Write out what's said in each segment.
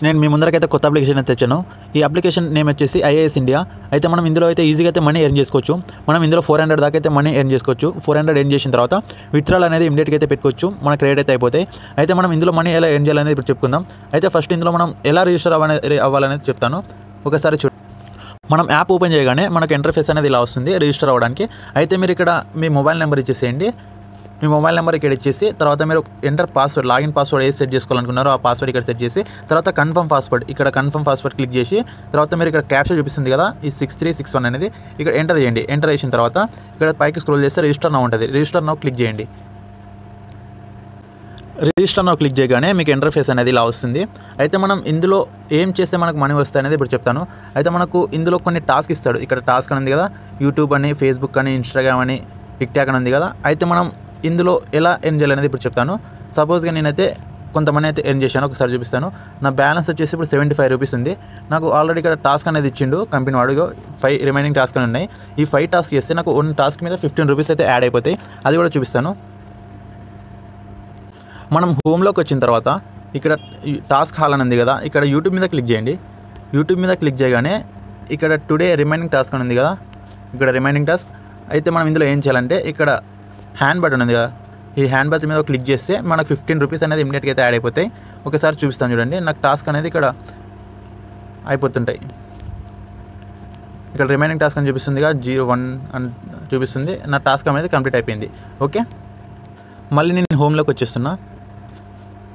నేను మీ ముందరకైతే కొత్త అప్లికేషన్ అయితే తెచ్చాను. ఈ అప్లికేషన్ నేమ్ వచ్చేసి ఐఏఎస్ ఇండియా. అయితే మనం ఇందులో అయితే ఈజీగా అయితే మనీ ఎర్న్ చేసుకోవచ్చు. మనం ఇందులో 400 దాకా అయితే మనీ ఎర్న్ చేసుకోవచ్చు. 400 ఎర్న్ చేసిన తర్వాత విత్డ్రాల్ అనేది ఇమీడియట్గా అయితే పెట్టుకోవచ్చు. మన క్రెడిట్ అయితే అయిపోతాయి. అయితే మనం ఇందులో మనీ ఎలా ఎర్న్ చేయాలనేది ఇప్పుడు చెప్పుకుందాం. అయితే ఫస్ట్ ఇందులో మనం ఎలా రిజిస్టర్ అవ్వాలనేది చెప్తాను. ఒకసారి మనం యాప్ ఓపెన్ చేయగానే మనకు ఇంటర్ఫేస్ అనేది ఇలా వస్తుంది రిజిస్టర్ అవ్వడానికి. అయితే మీరు ఇక్కడ మీ మొబైల్ నెంబర్ ఇచ్చేసేయండి. మీ మొబైల్ నెంబర్ ఇక్కడ ఇచ్చేసి తర్వాత మీరు ఎంటర్ పాస్వర్డ్ లాగిన్ పాస్వర్డ్ ఏది సెట్ చేసుకోవాలనుకున్నారో ఆ పాస్వర్డ్ ఇక్కడ సెట్ చేసి తర్వాత కన్ఫర్మ్ పాస్వర్డ్ ఇక్కడ కన్ఫర్మ్ పాస్వర్డ్ క్లిక్ చేసి తర్వాత మీరు ఇక్కడ క్యాప్చర్ చూపిస్తుంది కదా ఈ 6361 అనేది ఇక్కడ ఎంటర్ చేయండి. ఎంటర్ చేసిన తర్వాత ఇక్కడ పైకి స్క్రోల్ చేస్తే రిజిస్టర్ నౌ ఉంటుంది. రిజిస్టర్ నౌ క్లిక్ చేయండి. రిజిస్టర్ నౌ క్లిక్ చేయగానే మీకు ఇంటర్ఫేస్ అనేది ఇలా వస్తుంది. అయితే మనం ఇందులో ఏం చేస్తే మనకు మనీ వస్తాయి అనేది ఇప్పుడు చెప్తాను. అయితే మనకు ఇందులో కొన్ని టాస్క్ ఇస్తాడు. ఇక్కడ టాస్క్ అని ఉంది కదా, యూట్యూబ్ అని, ఫేస్బుక్ అని, ఇన్స్టాగ్రామ్ అని, టిక్టాక్ అని ఉంది కదా. అయితే మనం ఇందులో ఎలా ఎర్న్ చేయాలనేది ఇప్పుడు చెప్తాను. సపోజ్గా నేనైతే కొంతమంది అయితే ఎర్న్ చేశాను. ఒకసారి చూపిస్తాను. నా బ్యాలెన్స్ వచ్చేసి ఇప్పుడు 75 రూపీస్ ఉంది. నాకు ఆల్రెడీ ఇక్కడ టాస్క్ అనేది ఇచ్చిండు కంపెనీ వాడు. 5 రిమైనింగ్ టాస్క్ అని ఉన్నాయి. ఈ 5 టాస్క్ చేస్తే నాకు 1 టాస్క్ మీద 15 రూపీస్ అయితే యాడ్ అయిపోతాయి. అది కూడా చూపిస్తాను. మనం హోమ్లోకి వచ్చిన తర్వాత ఇక్కడ టాస్క్ హాల్ అని ఉంది కదా, ఇక్కడ యూట్యూబ్ మీద క్లిక్ చేయండి. యూట్యూబ్ మీద క్లిక్ చేయగానే ఇక్కడ టుడే రిమైనింగ్ టాస్క్ అని ఉంది కదా, ఇక్కడ రిమైనింగ్ టాస్క్. అయితే మనం ఇందులో ఏం చేయాలంటే ఇక్కడ హ్యాండ్ బటన్ ఉంది కదా, ఈ హ్యాండ్ బటన్ మీద క్లిక్ చేస్తే మనకు 15 రూపీస్ అనేది ఇమీడియట్గా అయితే యాడ్ అయిపోతాయి. ఒకసారి చూపిస్తాను చూడండి. నాకు టాస్క్ అనేది ఇక్కడ అయిపోతుంటాయి. ఇక్కడ రిమైనింగ్ టాస్క్ అని చూపిస్తుందిగా 01 అని చూపిస్తుంది. నా టాస్క్ అనేది కంప్లీట్ అయిపోయింది. ఓకే, మళ్ళీ నేను హోమ్లోకి వచ్చేస్తున్నా.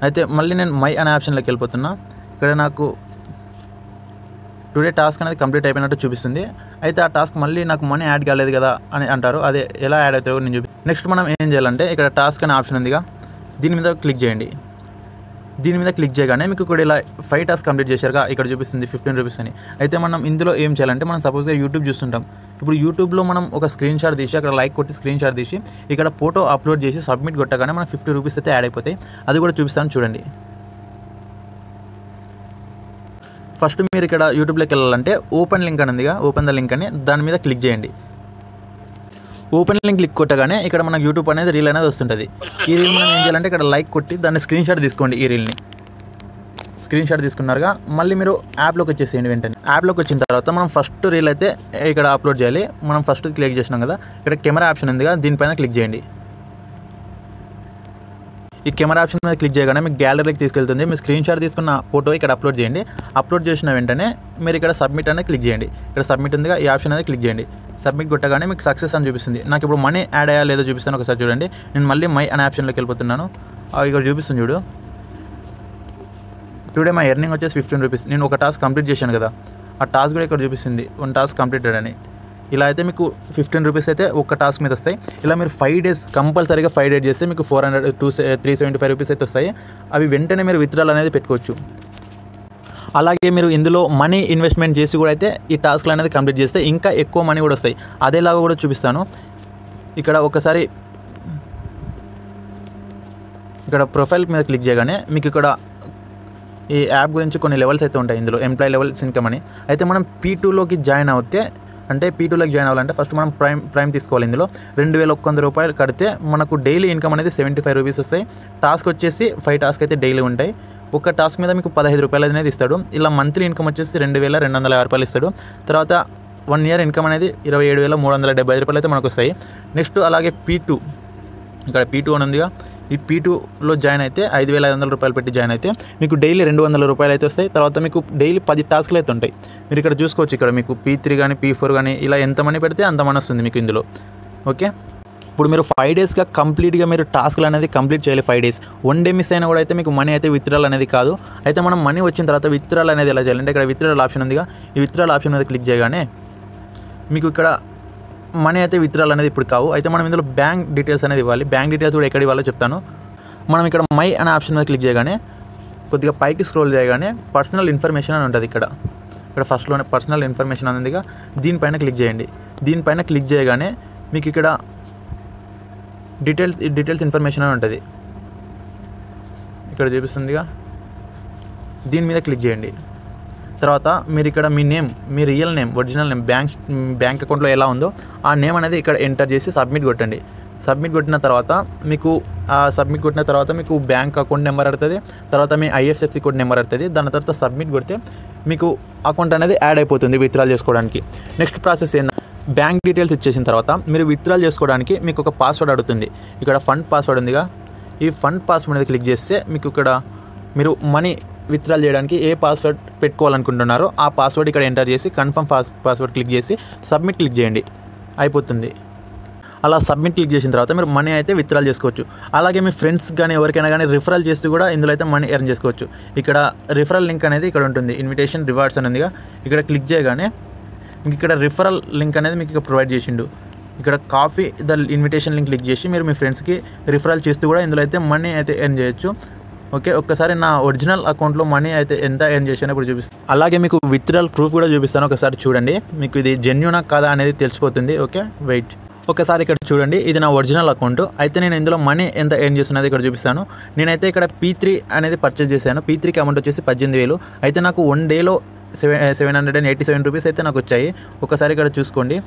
అయితే మళ్ళీ నేను మై అనే ఆప్షన్లోకి వెళ్ళిపోతున్నా. ఇక్కడ నాకు టుడే టాస్క్ అనేది కంప్లీట్ అయిపోయినట్టు చూపిస్తుంది. అయితే ఆ టాస్క్ మళ్ళీ నాకు మనీ యాడ్ కాలేదు కదా అని అంటారు. అదే ఎలా యాడ్ అవుతాయో నేను నెక్స్ట్ మనం ఏం చేయాలంటే ఇక్కడ టాస్క్ అనే ఆప్షన్ ఉందిగా, దీని మీద క్లిక్ చేయండి. దీని మీద క్లిక్ చేయగానే మీకు ఇక్కడ ఇలా 5 టాస్క్ కంప్లీట్ చేశారుగా, ఇక్కడ చూపిస్తుంది 15 రూపీస్ అని. అయితే మనం ఇందులో ఏం చేయాలంటే మనం సపోజ్గా యూట్యూబ్ చూస్తుంటాం. ఇప్పుడు యూట్యూబ్లో మనం ఒక స్క్రీన్ షాట్ తీసి అక్కడ లైక్ కొట్టి స్క్రీన్ షాట్ తీసి ఇక్కడ ఫోటో అప్లోడ్ చేసి సబ్మిట్ కొట్టగానే మనం 50 రూపీస్ అయితే యాడ్ అయిపోతాయి. అది కూడా చూపిస్తాను చూడండి. ఫస్ట్ మీరు ఇక్కడ యూట్యూబ్లోకి వెళ్ళాలంటే ఓపెన్ లింక్ అని ఉందిగా, ఓపెన్ ద లింక్ అని దాని మీద క్లిక్ చేయండి. ఓపెన్ లింక్ క్లిక్ కొట్టగానే ఇక్కడ మనకు యూట్యూబ్ అనేది రీల్ అనేది వస్తుంటుంది. ఈ రీల్ మనం ఏం చేయాలంటే ఇక్కడ లైక్ కొట్టి దాన్ని స్క్రీన్ షాట్ తీసుకోండి. ఈ రీల్ని స్క్రీన్ షాట్ తీసుకున్నారుగా, మళ్ళీ మీరు యాప్లోకి వచ్చేసేయండి. వెంటనే యాప్లోకి వచ్చిన తర్వాత మనం ఫస్ట్ రీల్ అయితే ఇక్కడ అప్లోడ్ చేయాలి. మనం ఫస్ట్ క్లిక్ చేసినాం కదా, ఇక్కడ కెమెరా ఆప్షన్ ఉందిగా, దీనిపైన క్లిక్ చేయండి. ఈ కెమెరా ఆప్షన్ మీద క్లిక్ చేయగానే మీకు గ్యాలరీకి తీసుకెళ్తుంది. మీ స్క్రీన్ షాట్ తీసుకున్న ఫోటో ఇక్కడ అప్లోడ్ చేయండి. అప్లోడ్ చేసిన వెంటనే మీరు ఇక్కడ సబ్మిట్ అనేది క్లిక్ చేయండి. ఇక్కడ సబ్మిట్ ఉందిగా, ఈ ఆప్షన్ అనేది క్లిక్ చేయండి. సబ్మిట్ కొట్టగానే మీకు సక్సెస్ అని చూపిస్తుంది. నాకు ఇప్పుడు మనీ యాడ్ అయ్యా లేదో చూపిస్తాను. ఒకసారి చూడండి. నేను మళ్ళీ మై అనే ఆప్షన్లోకి వెళ్ళిపోతున్నాను. ఇక్కడ చూపిస్తుంది చూడు, టుడే మై ఎర్నింగ్ వచ్చేసి 15 రూపీస్. నేను ఒక టాస్క్ కంప్లీట్ చేశాను కదా, ఆ టాస్క్ కూడా ఇక్కడ చూపిస్తుంది 1 టాస్క్ కంప్లీటెడ్ అని. ఇలా అయితే మీకు 15 రూపీస్ అయితే ఒక టాస్క్ మీద వస్తాయి. ఇలా మీరు 5 డేస్ కంపల్సరీగా 5 డేస్ చేస్తే మీకు 375 రూపీస్ అయితే వస్తాయి. అవి వెంటనే మీరు విత్డ్రాల్ అనేది పెట్టుకోవచ్చు. అలాగే మీరు ఇందులో మనీ ఇన్వెస్ట్మెంట్ చేసి కూడా అయితే ఈ టాస్క్లు అనేది కంప్లీట్ చేస్తే ఇంకా ఎక్కువ మనీ కూడా వస్తాయి. అదేలాగా కూడా చూపిస్తాను. ఇక్కడ ఒకసారి ఇక్కడ ప్రొఫైల్ మీద క్లిక్ చేయగానే మీకు ఇక్కడ ఈ యాప్ గురించి కొన్ని లెవెల్స్ అయితే ఉంటాయి. ఇందులో ఎంప్లాయీ లెవెల్స్ ఇన్కమ్ అని. అయితే మనం P2లోకి జాయిన్ అవుతే అంటే P2లోకి జాయిన్ అవ్వాలంటే ఫస్ట్ మనం ప్రైమ్ తీసుకోవాలి. ఇందులో 2100 రూపాయలు కడితే మనకు డైలీ ఇన్కమ్ అనేది 75 రూపీస్ వస్తాయి. టాస్క్ వచ్చేసి 5 టాస్క్ అయితే డైలీ ఉంటాయి. ఒక టాస్క్ మీద మీకు 15 రూపాయలు అనేది ఇస్తాడు. ఇలా మంత్లీ ఇన్కమ్ వచ్చేసి 2250 రూపాయలు ఇస్తాడు. తర్వాత 1 ఇయర్ ఇన్కమ్ అనేది 27,375 రూపాయలు అయితే మనకు వస్తాయి. నెక్స్ట్ అలాగే P2, ఇక్కడ P2 అని ఉందిగా, ఈ P2లో జాయిన్ అయితే 5500 రూపాయలు పెట్టి జాయిన్ అయితే మీకు డైలీ 200 రూపాయలు అయితే వస్తాయి. తర్వాత మీకు డైలీ 10 టాస్క్లు అయితే ఉంటాయి. మీరు ఇక్కడ చూసుకోవచ్చు. ఇక్కడ మీకు P3 కానీ P4 కానీ ఇలా ఎంత మనీ పెడితే అంత మనీ వస్తుంది మీకు ఇందులో. ఓకే, ఇప్పుడు మీరు 5 డేస్గా కంప్లీట్గా మీరు టాస్క్లు అనేది కంప్లీట్ చేయాలి. 5 డేస్ 1 డే మిస్ అయినా కూడా అయితే మీకు మనీ అయితే విత్డ్రాల్ అనేది కాదు. అయితే మనం మనీ వచ్చిన తర్వాత విత్డ్రాల్ అనేది ఎలా చేయాలంటే ఇక్కడ విత్డ్రాల్ ఆప్షన్ ఉందిగా, ఈ విత్డ్రాల్ ఆప్షన్ మీద క్లిక్ చేయగానే మీకు ఇక్కడ మనీ అయితే విత్డ్రాల్ అనేది ఇప్పుడు కావు. అయితే మనం ఇందులో బ్యాంక్ డీటెయిల్స్ అనేది ఇవ్వాలి. బ్యాంక్ డీటెయిల్స్ కూడా ఎక్కడ ఇవ్వాలో చెప్తాను. మనం ఇక్కడ మై అనే ఆప్షన్ మీద క్లిక్ చేయగానే కొద్దిగా పైకి స్క్రోల్ చేయగానే పర్సనల్ ఇన్ఫర్మేషన్ అని ఉంటుంది. ఇక్కడ ఫస్ట్లోనే పర్సనల్ ఇన్ఫర్మేషన్ ఉందిగా, దీనిపైన క్లిక్ చేయండి. దీనిపైన క్లిక్ చేయగానే మీకు ఇక్కడ డీటెయిల్స్ ఇన్ఫర్మేషన్ అని ఉంటుంది. ఇక్కడ చూపిస్తుందిగా, దీని మీద క్లిక్ చేయండి. తర్వాత మీరు ఇక్కడ మీ నేమ్, మీ real name, original name, bank అకౌంట్లో ఎలా ఉందో ఆ నేమ్ అనేది ఇక్కడ ఎంటర్ చేసి సబ్మిట్ కొట్టండి. సబ్మిట్ కొట్టిన తర్వాత మీకు సబ్మిట్ కొట్టిన తర్వాత మీకు బ్యాంక్ అకౌంట్ నెంబర్ అడుగుతుంది, తర్వాత మీ ఐఎఫ్ఎస్సి కోడ్ నెంబర్ అడుగుతుంది. దాని తర్వాత సబ్మిట్ కొడితే మీకు అకౌంట్ అనేది యాడ్ అయిపోతుంది విత్డ్రాల్ చేసుకోవడానికి. నెక్స్ట్ ప్రాసెస్ ఏంటంటే బ్యాంక్ డీటెయిల్స్ ఇచ్చేసిన తర్వాత మీరు విత్డ్రాల్ చేసుకోవడానికి మీకు ఒక పాస్వర్డ్ అడుగుతుంది. ఇక్కడ ఫండ్ పాస్వర్డ్ ఉందిగా, ఈ ఫండ్ పాస్వర్డ్ మీద క్లిక్ చేస్తే మీకు ఇక్కడ మీరు మనీ విత్డ్రాల్ చేయడానికి ఏ పాస్వర్డ్ పెట్టుకోవాలనుకుంటున్నారో ఆ పాస్వర్డ్ ఇక్కడ ఎంటర్ చేసి కన్ఫర్మ్ పాస్వర్డ్ క్లిక్ చేసి సబ్మిట్ క్లిక్ చేయండి, అయిపోతుంది. అలా సబ్మిట్ క్లిక్ చేసిన తర్వాత మీరు మనీ అయితే విత్డ్రాల్ చేసుకోవచ్చు. అలాగే మీ ఫ్రెండ్స్ కానీ ఎవరికైనా కానీ రిఫరల్ చేస్తూ కూడా ఇందులో అయితే మనీ ఎర్న్ చేసుకోవచ్చు. ఇక్కడ రిఫరల్ లింక్ అనేది ఇక్కడ ఉంటుంది, ఇన్విటేషన్ రివార్డ్స్ అని ఉందిగా, ఇక్కడ క్లిక్ చేయగానే మీకు ఇక్కడ రిఫరల్ లింక్ అనేది మీకు ఇక్కడ ప్రొవైడ్ చేసిండు. ఇక్కడ copy the invitation link click చేసి మీరు మీ ఫ్రెండ్స్కి రిఫరల్ చేస్తూ కూడా ఇందులో అయితే మనీ అయితే ఎర్న్ చేయొచ్చు. ఓకే, ఒక్కసారి నా ఒరిజినల్ అకౌంట్లో మనీ అయితే ఎంత ఎర్న్ చేశానో ఇప్పుడు చూపిస్తాను. అలాగే మీకు విత్డ్రాల్ ప్రూఫ్ కూడా చూపిస్తాను, ఒకసారి చూడండి. మీకు ఇది జెన్యూనా కాదా అనేది తెలిసిపోతుంది. Okay, wait. ఒకసారి ఇక్కడ చూడండి, ఇది నా ఒరిజినల్ అకౌంట్. అయితే నేను ఇందులో మనీ ఎంత ఎర్న్ చేస్తున్నది ఇక్కడ చూపిస్తాను. నేనైతే ఇక్కడ P3 అనేది పర్చేస్ చేశాను. P3కి అమౌంట్ వచ్చేసి 18,000. అయితే నాకు 1 డేలో 787 రూపీస్ అయితే నాకు వచ్చాయి. ఒకసారి ఇక్కడ చూసుకోండి,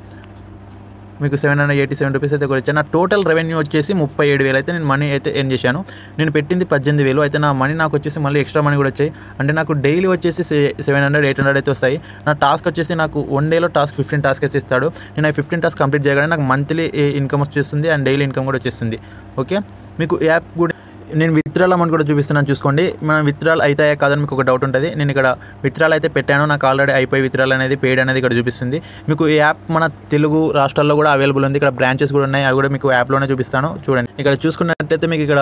మీకు 787 రూపీస్ అయితే వచ్చాయి. నా టోటల్ రెవెన్యూ వచ్చేసి 37,000 అయితే నేను మనీ అయితే ఎర్న్ చేశాను. నేను పెట్టింది 18,000. అయితే నా మనీ నాకు వచ్చేసి మళ్ళీ ఎక్స్ట్రా మనీ కూడా వచ్చాయి. అంటే నాకు డైలీ వచ్చేసి 700, 800 అయితే వస్తాయి. నా టాస్క్ వచ్చేసి నాకు 1 డేలో టాస్క్ 15 టాస్క్ అయితే ఇస్తాడు. నేను ఆ 15 టాస్క్ కంప్లీట్ చేయగానే నాకు మంత్లీ ఇన్కమ్ వచ్చేస్తుంది అండ్ డైలీ ఇన్కమ్ కూడా వచ్చేస్తుంది. ఓకే, మీకు యాప్ కూడా నేను విత్డ్రాల్ అమౌంట్ కూడా చూపిస్తున్నాను, చూసుకోండి. మనం విత్డ్రాల్ అవుతాయా కాదని మీకు ఒక డౌట్ ఉంటుంది. నేను ఇక్కడ విత్డ్రాల్ అయితే పెట్టాను, నాకు ఆల్రెడీ అయిపోయి విత్డ్రాల్ అనేది పెయిడ్ అనేది ఇక్కడ చూపిస్తుంది. మీకు ఈ యాప్ మన తెలుగు రాష్ట్రాల్లో కూడా అవైలబుల్ ఉంది. ఇక్కడ బ్రాంచెస్ కూడా ఉన్నాయి, అవి కూడా మీకు యాప్లోనే చూపిస్తాను, చూడండి. ఇక్కడ చూసుకున్నట్టయితే మీకు ఇక్కడ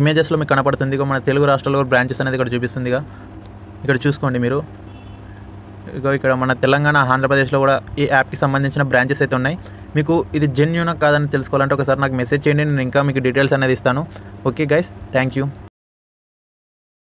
ఇమేజెస్లో మీకు కనపడుతుంది మన తెలుగు రాష్ట్రాల్లో బ్రాంచెస్ అనేది ఇక్కడ చూపిస్తుందిగా, ఇక్కడ చూసుకోండి మీరు. ఇక్కడ మన తెలంగాణ, ఆంధ్రప్రదేశ్లో కూడా ఈ యాప్కి సంబంధించిన బ్రాంచెస్ అయితే ఉన్నాయి. మీకు ఇది జెన్యూనా కాదని తెలుసుకోవాలంటే ఒకసారి నాకు మెసేజ్ చేయండి, నేను ఇంకా మీకు డీటెయిల్స్ అనేది ఇస్తాను. Okay guys, thank you.